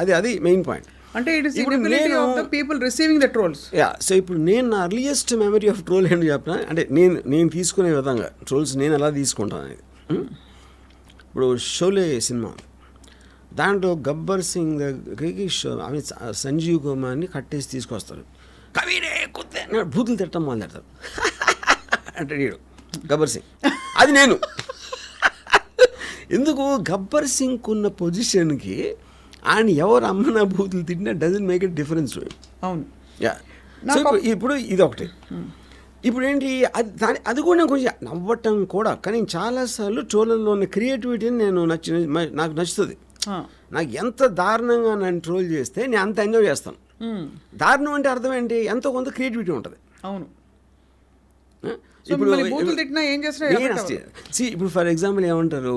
అది main point. అంటే it is inability of the people receiving the trolls. So ఇప్పుడు నేను నా అర్లియెస్ట్ మెమరీ ఆఫ్ ట్రోల్ ఏంటి చెప్పిన అంటే నేను తీసుకునే విధంగా ట్రోల్స్ నేను ఎలా తీసుకుంటాను అనేది. ఇప్పుడు షోలే సినిమా దాంట్లో గబ్బర్ సింగ్ దగ్గరికి సంజీవ్ కుమార్ని కట్టేసి తీసుకొస్తారు. కవినే కుత్తే బూతులు తిట్టడం మొదలెడతారు అంటే గబ్బర్ సింగ్. అది నేను ఎందుకు గబ్బర్ సింగ్ ఉన్న పొజిషన్కి ఆయన ఎవరు అమ్మన బూతులు తిట్టినా డజంట్ మేక్ ఇట్ డిఫరెన్స్. అవును. సో ఇప్పుడు ఇది ఒకటి. ఇప్పుడు ఏంటి అది కూడా నేను కొంచెం నవ్వటం కూడా, కానీ చాలాసార్లు ట్రోలర్లో ఉన్న క్రియేటివిటీని నాకు నచ్చుతుంది. నాకు ఎంత దారుణంగా నన్ను ట్రోల్ చేస్తే నేను అంత ఎంజాయ్ చేస్తాను. దారుణం అంటే అర్థం ఏంటి, ఎంతో కొంత క్రియేటివిటీ ఉంటుంది. అవును. ఇప్పుడు ఇప్పుడు ఫర్ ఎగ్జాంపుల్ ఏమంటారు,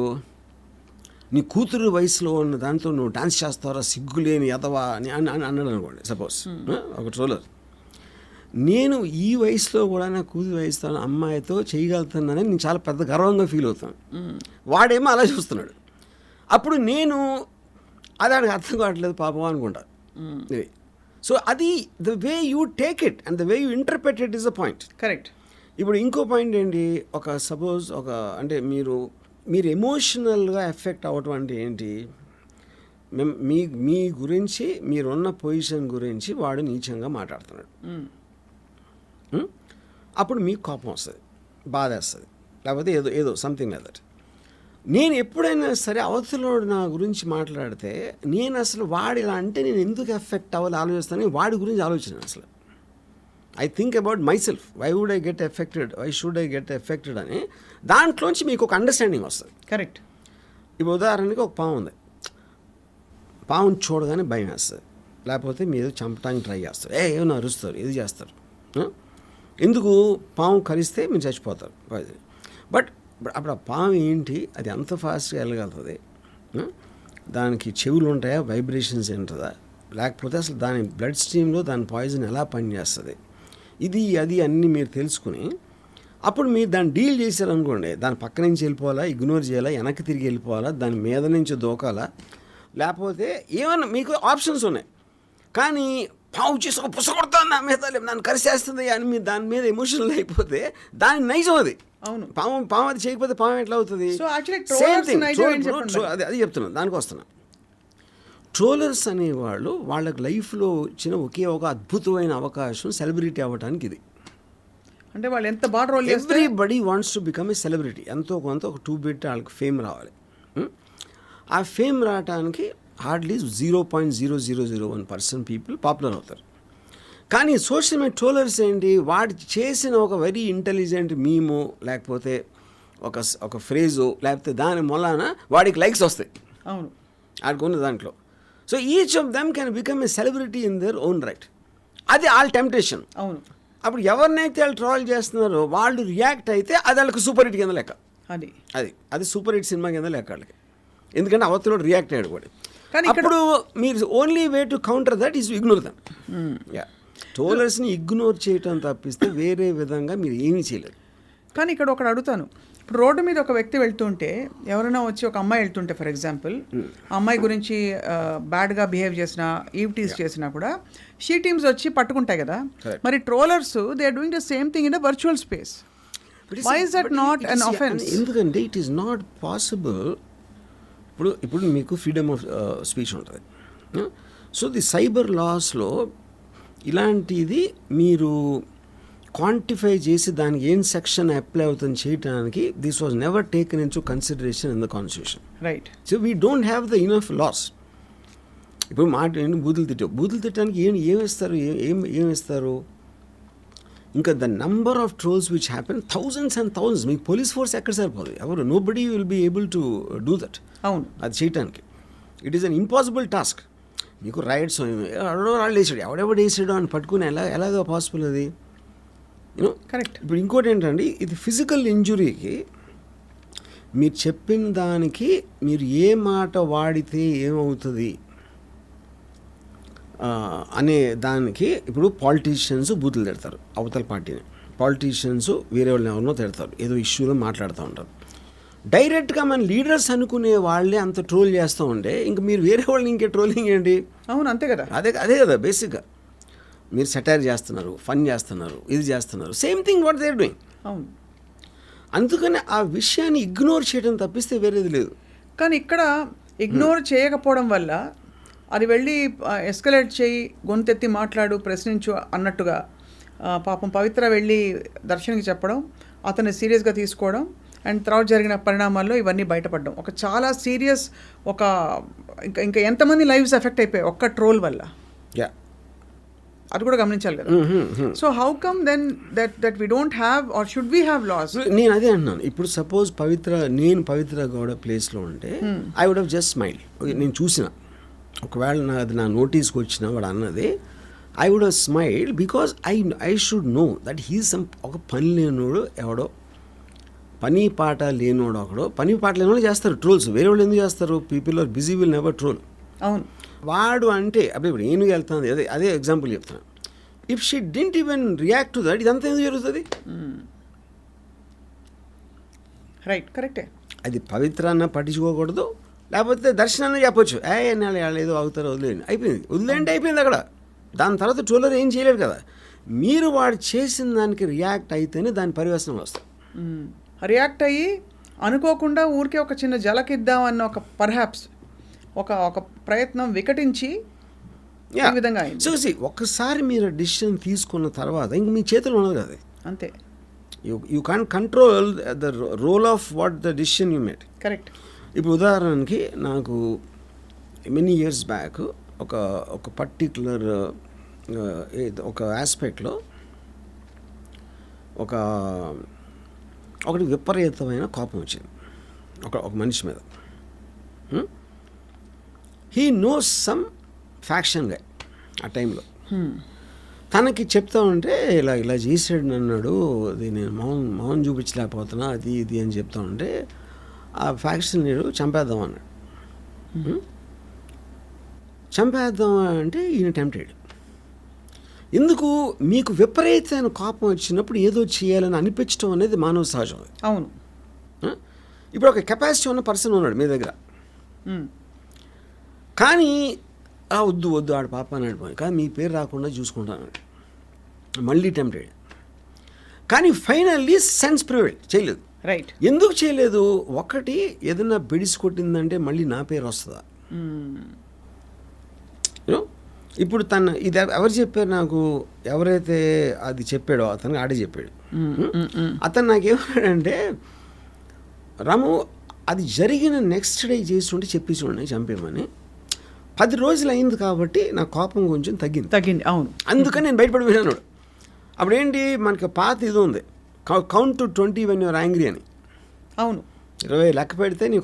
నీ కూతురు వయసులో ఉన్న దాంతో నువ్వు డాన్స్ చేస్తావరా సిగ్గులేని ఎదవా అని అన్నాడు అనుకోండి సపోజ్ ఒక ట్రోలర్. నేను ఈ వయసులో కూడా నా కూతురు వయసులో అమ్మాయితో చేయగలుగుతున్నానని నేను చాలా పెద్ద గర్వంగా ఫీల్ అవుతాను. వాడేమో అలా చూస్తున్నాడు. అప్పుడు నేను అది ఆడికి అర్థం కావట్లేదు పాపం అనుకుంటా. సో అది the way you take it and the way you interpret it is the point. Correct. ఇప్పుడు ఇంకో పాయింట్ ఏంటి, సపోజ్ అంటే మీరు ఎమోషనల్గా ఎఫెక్ట్ అవ్వటం అంటే ఏంటి, మీ గురించి మీరున్న పొజిషన్ గురించి వాడు నీచంగా మాట్లాడుతున్నాడు. అప్పుడు మీకు కోపం వస్తుంది, బాధ వేస్తుంది, లేకపోతే ఏదో సంథింగ్ లైక్ దట్. నేను ఎప్పుడైనా సరే అవతలోడు నా గురించి మాట్లాడితే నేను అసలు వాడు ఇలా అంటే నేను ఎందుకు ఎఫెక్ట్ అవ్వాలి ఆలోచిస్తాను, వాడి గురించి ఆలోచన అసలు I think about myself, why would I get affected, why should I get affected అని దాంట్లోంచి మీకు ఒక అండర్స్టాండింగ్ వస్తుంది. కరెక్ట్. ఇప్పుడు ఉదాహరణకి ఒక పాము ఉంది, పాముని చూడగానే భయం వేస్తుంది, లేకపోతే మీరు చంపడానికి ట్రై చేస్తారు, ఏమో అరుస్తారు, ఇది చేస్తారు. ఎందుకు, పాము కరిస్తే మీరు చచ్చిపోతారు. బట్ అప్పుడు ఆ పాము ఏంటి, అది ఎంత ఫాస్ట్గా వెళ్ళగలుగుతుంది, దానికి చెవులు ఉంటాయా, వైబ్రేషన్స్ ఉంటుందా, లేకపోతే అసలు దాని బ్లడ్ స్ట్రీమ్లో దాని పాయిజన్ ఎలా పనిచేస్తుంది, ఇది అది అన్నీ మీరు తెలుసుకుని అప్పుడు మీరు దాన్ని డీల్ చేశారనుకోండి, దాని పక్క నుంచి వెళ్ళిపోవాలా, ఇగ్నోర్ చేయాలా, వెనక్కి తిరిగి వెళ్ళిపోవాలా, దాని మీద నుంచి దూకాలా, లేకపోతే ఏమన్నా మీకు ఆప్షన్స్ ఉన్నాయి. కానీ పావు చేసి ఒక పుసకొడతాను నా మీద, నన్ను కరిసేస్తుంది అని మీరు దాని మీద ఎమోషనల్ అయిపోతే దాని నైజం అది. అవును. పాము అది చేయకపోతే పాము ఎట్లా అవుతుంది, సేమ్ థింగ్. అది చెప్తున్నాను, దానికి వస్తున్నా. ట్రోలర్స్ అనేవాళ్ళు వాళ్ళకి లైఫ్లో వచ్చిన ఒకే ఒక అద్భుతమైన అవకాశం సెలబ్రిటీ అవ్వడానికి. ఇది అంటే వాళ్ళు ఎంత బాగా రోల్ చేస్తారు. Everybody wants to become a celebrity. ఎంతో కొంత ఒక 2 బిట్ వాళ్ళకి ఫేమ్ రావాలి. ఆ ఫేమ్ రావడానికి హార్డ్లీ 0.0001% పీపుల్ పాపులర్ అవుతారు. కానీ సోషల్ మీడియా ట్రోలర్స్ ఏంటి, వాడు చేసిన ఒక వెరీ ఇంటెలిజెంట్ మీమో, లేకపోతే ఒక ఫ్రేజో, లేకపోతే దాని మూలాన వాడికి లైక్స్ వస్తాయి. అవును. ఆడుకున్న దాంట్లో. So each of them can become a celebrity in their own right. అది వాళ్ళ టెంప్టేషన్. అవును. అప్పుడు ఎవరినైతే వాళ్ళు ట్రోల్ చేస్తున్నారో వాళ్ళు రియాక్ట్ అయితే అది వాళ్ళకి సూపర్ హిట్ కింద లెక్క. అది సూపర్ హిట్ సినిమా కింద లెక్క వాళ్ళకి, ఎందుకంటే అవతల రియాక్ట్ అయ్యాడు కూడా. కానీ అప్పుడు మీరు only way to counter that is ignore them. ట్రోలర్స్ని ఇగ్నోర్ చేయటం తప్పిస్తే వేరే విధంగా మీరు ఏమీ చేయలేరు. కానీ ఇక్కడ ఒకటి అడుగుతాను, ఇప్పుడు రోడ్డు మీద ఒక వ్యక్తి వెళ్తుంటే, ఎవరైనా వచ్చి ఒక అమ్మాయి వెళ్తుంటే ఫర్ ఎగ్జాంపుల్, ఆ అమ్మాయి గురించి బ్యాడ్గా బిహేవ్ చేసినా, ఈవ్టీస్ చేసినా కూడా షీ టీమ్స్ వచ్చి పట్టుకుంటాయి కదా. మరి trollers they are doing the same thing in the virtual space. Why is that not an offence? ఎందుకంటే ఇట్ ఈస్ నాట్ పాసిబుల్. ఇప్పుడు మీకు ఫ్రీడమ్ ఆఫ్ స్పీచ్ ఉంటుంది. సో ది సైబర్ లాస్లో ఇలాంటిది మీరు క్వాంటిఫై చేసి దానికి ఏం సెక్షన్ అప్లై అవుతుంది చేయడానికి this was never taken into consideration in the constitution. Right. So we don't have the enough laws. ఇప్పుడు బూతులు తిట్టడానికి ఏమిస్తారు, ఏమిస్తారు. ఇంకా the number of trolls which happen thousands and thousands. మీకు పోలీస్ ఫోర్స్ ఎక్కడ సరిపోదు, ఎవరు nobody will be able to do that. అవును. అది చేయటానికి it is an impossible task. మీకు రైట్స్ వాళ్ళు వేసాడు, ఎవడెవడు వేసాడు అని పట్టుకుని ఎలాగో పాసిబుల్ అది, యూనో. కరెక్ట్. ఇప్పుడు ఇంకోటి ఏంటంటే, ఇది ఫిజికల్ ఇంజురీకి మీరు చెప్పిన దానికి మీరు ఏ మాట వాడితే ఏమవుతుంది అనే దానికి, ఇప్పుడు పాలిటీషియన్స్ బూతులు తిడతారు అవతల పార్టీని, పాలిటీషియన్స్ వేరే వాళ్ళని ఎవరినో తిడతారు, ఏదో ఇష్యూలో మాట్లాడుతూ ఉంటారు. డైరెక్ట్గా మన లీడర్స్ అనుకునే వాళ్ళే అంత ట్రోల్ చేస్తూ ఉంటే ఇంక మీరు వేరే వాళ్ళని ఇంకే ట్రోలింగ్ ఏంటి? అవును, అంతే కదా. అదే కదా బేసిక్గా. మీరు సెటైర్ చేస్తున్నారు, ఫన్ చేస్తున్నారు, ఇది చేస్తున్నారు, same thing what they are doing. అవును, అందుకని ఆ విషయాన్ని ఇగ్నోర్ చేయడం తప్పిస్తే వేరేది లేదు. కానీ ఇక్కడ ఇగ్నోర్ చేయకపోవడం వల్ల అది వెళ్ళి ఎస్కలేట్ చేయి, గొంతెత్తి మాట్లాడు, ప్రశ్నించు అన్నట్టుగా పాపం పవిత్ర వెళ్ళి దర్శన్కి చెప్పడం, అతన్ని సీరియస్గా తీసుకోవడం, అండ్ తర్వాత జరిగిన పరిణామాల్లో ఇవన్నీ బయటపడడం ఒక చాలా సీరియస్ ఇంకా ఎంతమంది లైవ్స్ ఎఫెక్ట్ అయిపోయాయి ఒక్క ట్రోల్ వల్ల. యా, అది కూడా గమనించాలి కదా. So how come then that we don't have or should we have laws? నేను అదే అంటున్నాను. ఇప్పుడు సపోజ్ నేను పవిత్ర గౌడ ప్లేస్లో ఉంటే I would have just smile. నేను చూసిన ఒకవేళ అది నా నోటీస్కి వచ్చిన వాడు అన్నది, I would have smile because I should know that he's ఒక పని లేనోడు ఎవడో, పని పాట లేనోడు ఒకడో. పని పాట లేనోడు చేస్తారు ట్రోల్స్, వేరే వాళ్ళు ఎందుకు చేస్తారు? People are busy, will never troll. అవును, వాడు అంటే అప్పుడు ఇప్పుడు నేను వెళ్తాను, అదే ఎగ్జాంపుల్ చెప్తాను. If she didn't even react to that, ఇదంతా ఎందుకు జరుగుతుంది? రైట్, కరెక్టే. అది పవిత్ర అన్న పట్టించుకోకూడదు, లేకపోతే దర్శనాన్ని చెప్పొచ్చు, ఏదో అవుతారో వదిలేండి, అయిపోయింది, వదిలేండి, అయిపోయింది అక్కడ. దాని తర్వాత ట్రోలర్ ఏం చేయలేరు కదా. మీరు వాడు చేసిన దానికి రియాక్ట్ అయితేనే దాని పరివేశనం వస్తుంది. రియాక్ట్ అయ్యి అనుకోకుండా ఊరికే ఒక చిన్న జలకిద్దాం అన్న ఒక పర్హాప్స్ ఒక ప్రయత్నం వికటించి ఈ విధంగా అయింది. చూసి ఒక్కసారి మీరు డిసిషన్ తీసుకున్న తర్వాత ఇంక మీ చేతులు ఉన్నది కదా, అంతే. You can't control the role of what the decision you made. Correct. ఇప్పుడు ఉదాహరణకి నాకు మెనీ ఇయర్స్ బ్యాక్ ఒక పర్టిక్యులర్ ఒక ఆస్పెక్ట్లో ఒకటి విపరీతమైన కోపం వచ్చింది ఒక మనిషి మీద. హీ నోస్ సమ్ ఫ్యాక్షన్ గా ఆ టైంలో. తనకి చెప్తా ఉంటే ఇలా చేసాడు అన్నాడు, అది నేను మౌన్ చూపించలేకపోతున్నా, అది ఇది అని చెప్తా ఉంటే ఆ ఫ్యాక్షన్ లీడర్ చంపేద్దాం అన్నాడు. చంపేద్దాం అంటే ఈయన టెంప్టెడ్. ఎందుకు? మీకు విపరీతమైన కోపం వచ్చినప్పుడు ఏదో చేయాలని అనిపించడం అనేది మానవ సహజం. అవును. ఇప్పుడు ఒక కెపాసిటీ ఉన్న పర్సన్ ఉన్నాడు మీ దగ్గర, కానీ వద్దు ఆడు పాప అన్నాడు పోయి, కానీ మీ పేరు రాకుండా చూసుకుంటాను, మళ్ళీ టెంప్టెడ్. కానీ ఫైనల్లీ సెన్స్ ప్రివైల్ చేయలేదు. రైట్. ఎందుకు చేయలేదు? ఒకటి, ఏదైనా బెడిసి కొట్టిందంటే మళ్ళీ నా పేరు వస్తుందా? యూనో, ఇప్పుడు ఇది ఎవరు చెప్పారు నాకు? ఎవరైతే అది చెప్పాడో అతనికి ఆడే చెప్పాడు. అతను నాకేమన్నాడంటే, రాము అది జరిగిన నెక్స్ట్ డే చేస్తుంటే చెప్పి చూడండి చంపేమని. 10 రోజులు అయింది కాబట్టి నా కోపం కొంచెం తగ్గింది. అవును. అందుకని నేను బయటపడిపోయినాడు. అప్పుడు ఏంటి, మనకి పాత ఇది ఉంది, count to 20 when you are angry అని. అవును. 20 లెక్క పెడితే నీ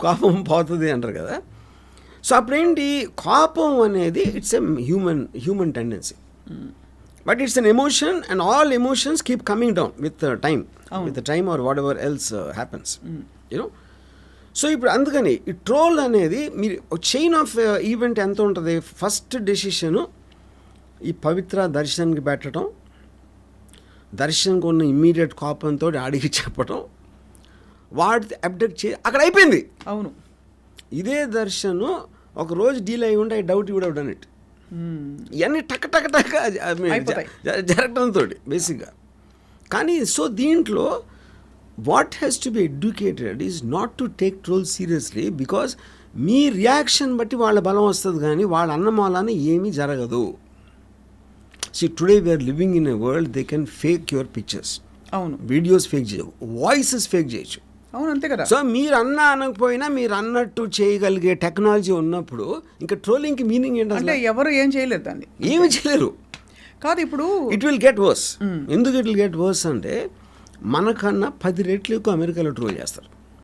కోపం పోతుంది అంటారు కదా. సో అప్పుడేంటి, కోపం అనేది it's a human tendency, but it's an emotion and all emotions keep coming down with time or whatever else happens, you know. So ఇప్పుడు అందుకని ఈ ట్రోల్ అనేది మీరు చైన్ ఆఫ్ ఈవెంట్ ఎంత ఉంటుంది. ఫస్ట్ డెసిషను ఈ పవిత్ర దర్శనానికి పెట్టడం, దర్శనంకి ఉన్న ఇమ్మీడియట్ కోపంతో ఆడికి చెప్పడం, వాడి అబ్డక్ట్ అక్కడ అయిపోయింది. అవును. ఇదే దర్శనం ఒక రోజు డీల్ అయి ఉంటే I doubt you would have done it. ఇవన్నీ టక్ జరగడంతో బేసిక్గా. కానీ సో దీంట్లో what has to be educated is not to take troll seriously, because మీ రియాక్షన్ బట్టి వాళ్ళ బలం వస్తుంది, కానీ వాళ్ళ అన్నమాలని ఏమీ జరగదు. See, today we are living in a world they can fake your pictures. అవును. వీడియోస్ ఫేక్ చేయవు, వాయిసెస్ ఫేక్ చేయొచ్చు. అవును, అంతే కదా. సో మీరు అనకపోయినా మీరు అన్నట్టు చేయగలిగే టెక్నాలజీ ఉన్నప్పుడు ఇంకా ట్రోలింగ్కి మీనింగ్ ఏంటంటే ఎవరు ఏం చేయలేరు, దాన్ని ఏమి చేయలేరు. కాదు, ఇప్పుడు ఇట్ విల్ గెట్ వర్స్. ఎందుకు ఇట్ విల్ గెట్ వర్స్ అంటే, మనకన్నా 10 రెట్లు ఎక్కువ అమెరికాలో ట్రోల్ చేస్తారు.